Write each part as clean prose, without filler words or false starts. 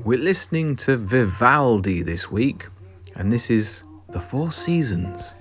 We're listening to Vivaldi this week, and this is The Four Seasons.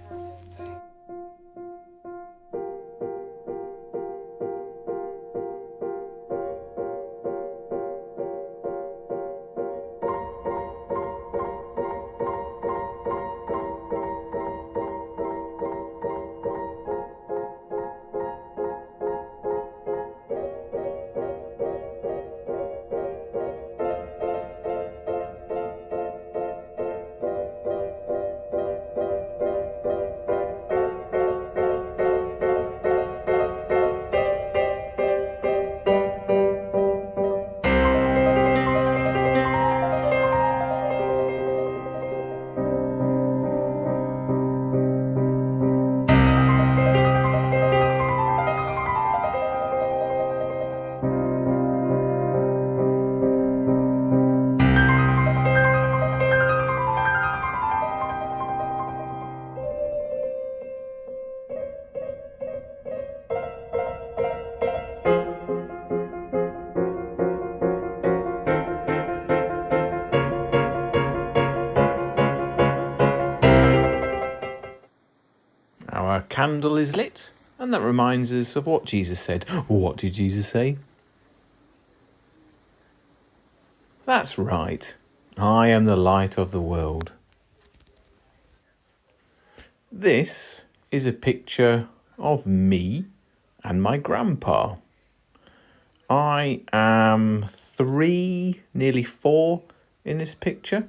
Our candle is lit, and that reminds us of what Jesus said. What did Jesus say? That's right. I am the light of the world. This is a picture of me and my grandpa. I am 3, nearly 4 in this picture.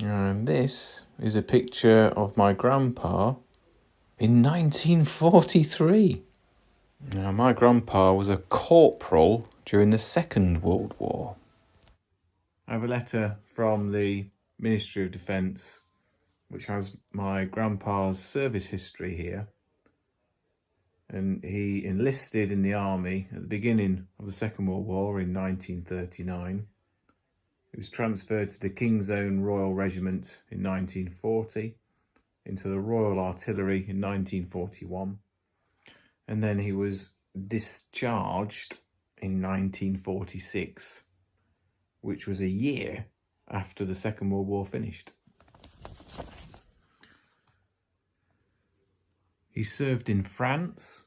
And this is a picture of my grandpa in 1943. Now, my grandpa was a corporal during the Second World War. I have a letter from the Ministry of Defence which has my grandpa's service history here. And he enlisted in the army at the beginning of the Second World War in 1939. He was transferred to the King's Own Royal Regiment in 1940, into the Royal Artillery in 1941, and then he was discharged in 1946, which was a year after the Second World War finished. He served in France.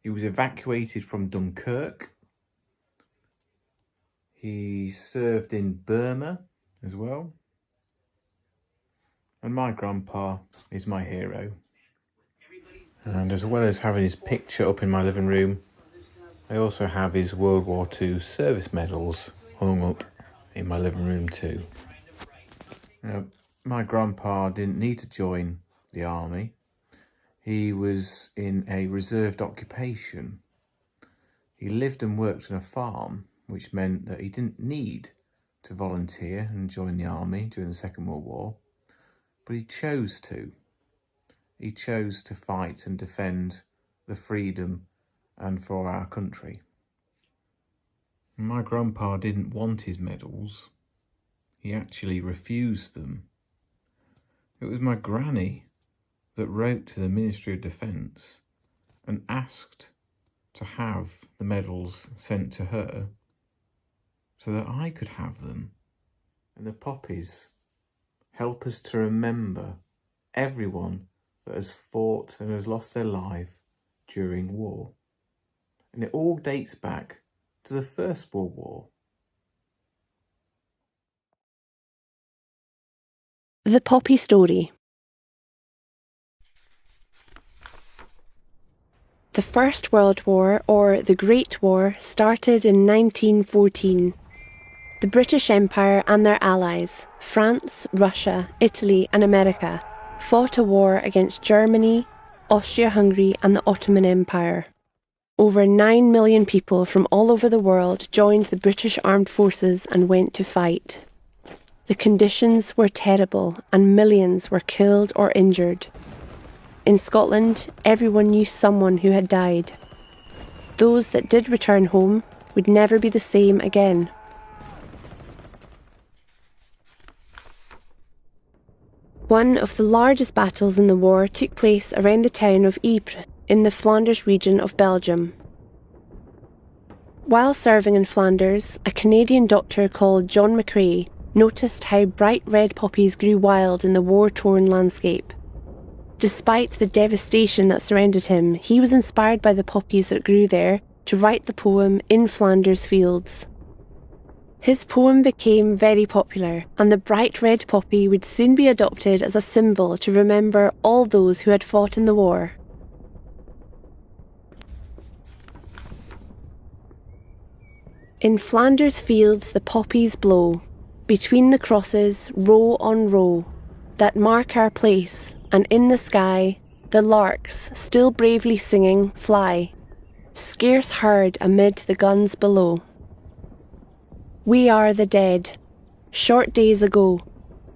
He was evacuated from Dunkirk. He served in Burma as well. And my grandpa is my hero. And as well as having his picture up in my living room, I also have his World War II service medals hung up in my living room too. Now, my grandpa didn't need to join the army. He was in a reserved occupation. He lived and worked on a farm, which meant that he didn't need to volunteer and join the army during the Second World War, but he chose to. He chose to fight and defend the freedom and for our country. My grandpa didn't want his medals. He actually refused them. It was my granny that wrote to the Ministry of Defence and asked to have the medals sent to her so that I could have them. And the poppies help us to remember everyone that has fought and has lost their life during war. And it all dates back to the First World War. The Poppy Story. The First World War, or the Great War, started in 1914. The British Empire and their allies, France, Russia, Italy and America, fought a war against Germany, Austria-Hungary and the Ottoman Empire. Over 9 million people from all over the world joined the British Armed Forces and went to fight. The conditions were terrible and millions were killed or injured. In Scotland, everyone knew someone who had died. Those that did return home would never be the same again. One of the largest battles in the war took place around the town of Ypres in the Flanders region of Belgium. While serving in Flanders, a Canadian doctor called John McCrae noticed how bright red poppies grew wild in the war-torn landscape. Despite the devastation that surrounded him, he was inspired by the poppies that grew there to write the poem In Flanders Fields. His poem became very popular, and the bright red poppy would soon be adopted as a symbol to remember all those who had fought in the war. In Flanders fields the poppies blow, between the crosses, row on row, that mark our place, and in the sky, the larks, still bravely singing, fly, scarce heard amid the guns below. We are the dead. Short days ago,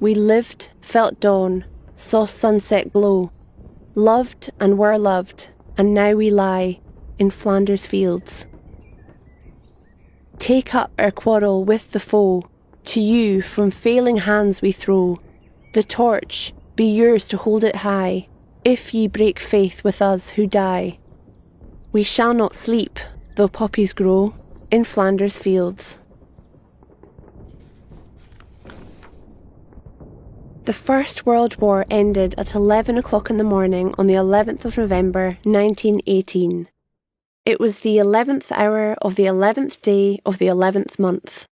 we lived, felt dawn, saw sunset glow, loved and were loved, and now we lie in Flanders fields. Take up our quarrel with the foe, to you from failing hands we throw. The torch, be yours to hold it high, if ye break faith with us who die. We shall not sleep, though poppies grow, in Flanders fields. The First World War ended at 11 o'clock in the morning on the 11th of November 1918. It was the 11th hour of the 11th day of the 11th month.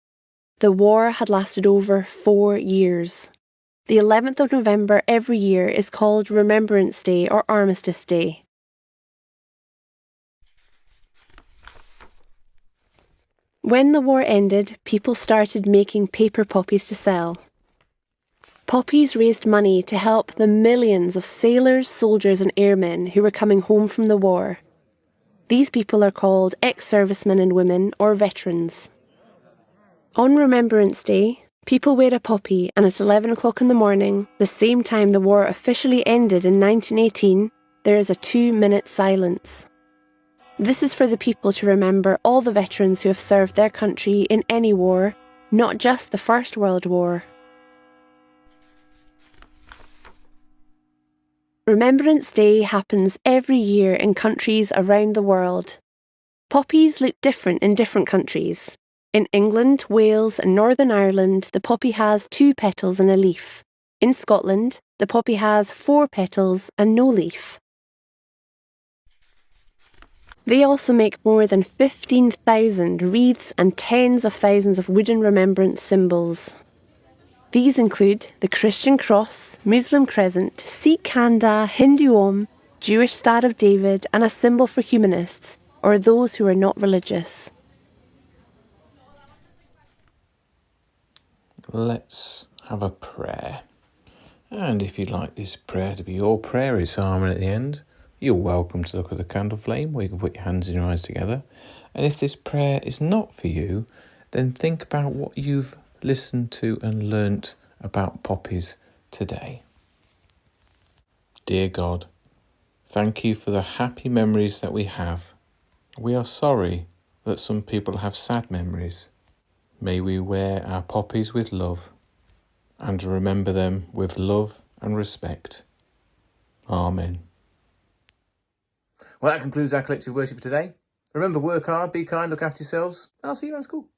The war had lasted over 4 years. The 11th of November every year is called Remembrance Day or Armistice Day. When the war ended, people started making paper poppies to sell. Poppies raised money to help the millions of sailors, soldiers and airmen who were coming home from the war. These people are called ex-servicemen and women or veterans. On Remembrance Day, people wear a poppy, and at 11 o'clock in the morning, the same time the war officially ended in 1918, there is a 2-minute silence. This is for the people to remember all the veterans who have served their country in any war, not just the First World War. Remembrance Day happens every year in countries around the world. Poppies look different in different countries. In England, Wales and Northern Ireland, the poppy has 2 petals and a leaf. In Scotland, the poppy has 4 petals and no leaf. They also make more than 15,000 wreaths and tens of thousands of wooden remembrance symbols. These include the Christian cross, Muslim crescent, Sikh khanda, Hindu Om, Jewish Star of David, and a symbol for humanists, or those who are not religious. Let's have a prayer. And if you'd like this prayer to be your prayer, it's Amen at the end, you're welcome to look at the candle flame, or you can put your hands and your eyes together. And if this prayer is not for you, then think about what you've listened to and learnt about poppies today. Dear God, thank you for the happy memories that we have. We are sorry that some people have sad memories. May we wear our poppies with love and remember them with love and respect. Amen. Well, that concludes our collective worship today. Remember, work hard, be kind, look after yourselves. I'll see you around school.